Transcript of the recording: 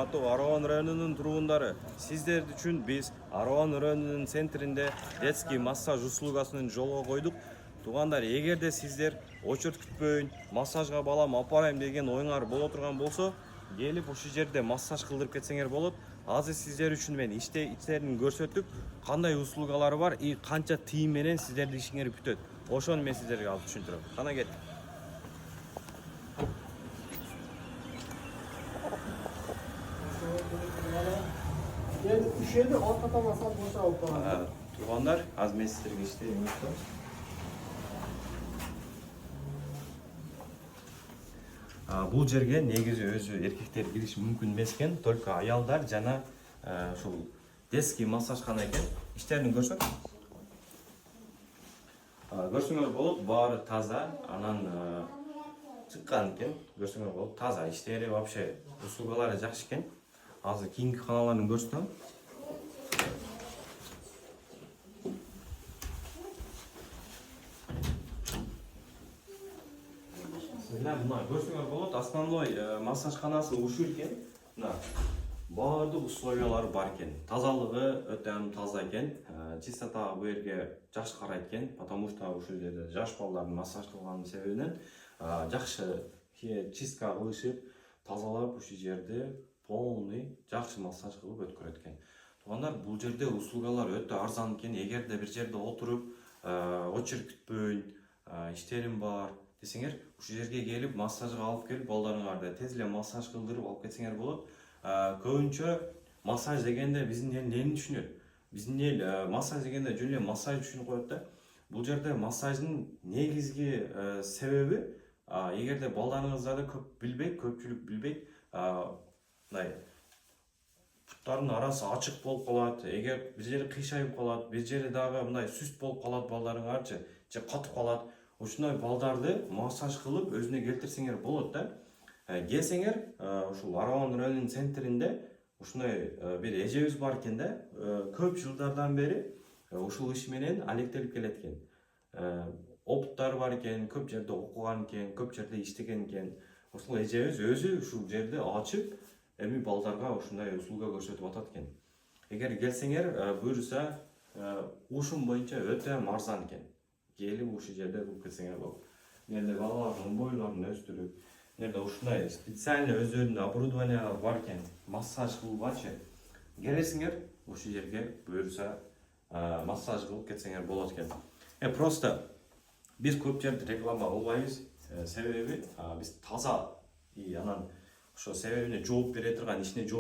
Арован районунун тургундары, сиздер үчүн биз Арован районунун центринде детский массаж услугасын жолго койдук. Туугандар, эгерде сиздер очередь күтпөйүн, массажга балам апарайм деген оюңар боло турган болсо, келип ушул жерде массаж кылдырып кетсеңер болот. Азыр сиздер үчүн мен иштерин көрсөттүк, кандай услугалары бар и канча тыйын менен сиздердин ишиңер бүтөт. Ошону мен сиздерге алып түшүндүрөм. Кана кет. Yani üşüyende alt atamazsan boşa alıp Туугандар, аз мен сиздерге иштейм. Бул жерге негизи өзү эркектер кириш мүмкүн эмес экен, только аялдар жана ушул детский массажкана экен. Иштерин көрсөк. Көрсөңөр болот, баары таза, анан чыккан экен. Көрсөңөр болот, таза, иштери вообще услугалары жакшы экен. Азыр кийинки каналарын көрсөтөм. Мына көрсөңөр болот, основной массажканасы ушул экен. Мына баардык условиялары бар экен. Тазалыгы өтө таза экен. Чистота бу жерге жакшы карайт экен, потому что ушул жерде жаш балдардын массаж кылган себебинен жакшы чистка кылышып, тазалап ушул жерде полный жакшы массаж кылып өткөрөт экен. Туугандар, бул жерде услугалар өтө арзан экен. Эгерде бир жерде отуруп, очередь күтпөйүн, иштерим бар десеңер, ушул жерге келип массажга алып келип, балдарыңарды тез эле массаж кылдырып алып кетсеңер болот. Көбүнчө массаж дегенде биздин эл эмнени түшүнөт? Биздин эл массаж дегенде жөн эле массаж түшүнүп коет да. Бул жерде массаждын негизги себеби, эгерде балдарыңыздарды көпчүлүк билбейт, мындай буттардын арасы ачык болуп калат, эгер бир жери кыйшайып калат, бир жери дагы мындай сүст болуп калат балдарыңарчы, же катып калат. Ушундай балдарды массаж кылып өзүнө келтирсеңер болот да. Келсеңер, ушул Арован районунун центринде ушундай бир эжебиз бар экен да. Көп жылдардан бери ушул иш менен алектелип келет экен. Опыттары бар экен, көп жерде окуган экен, көп жерде иштеген экен. Ушул эжебиз өзү ушул жерде ачып, эми балдарга ушундай услуга көрсөтүп атат экен. Эгер келсеңер, буюрса, ушун боюнча өтө арзан экен. Келип ушул жерде кылып кетсеңер болот. Мында балалардын бойлорун өстүрүп, мында ушундай специально өздөрүнүн оборудованиялары бар экен. Массаж кылбачы. Келесиңер, ушул жерге буюрса массаж кылып кетсеңер болот экен. Просто биз көп жерде реклама кылбайбыз. Себеби биз таза и анан ошо себебине жооп бере турган ишине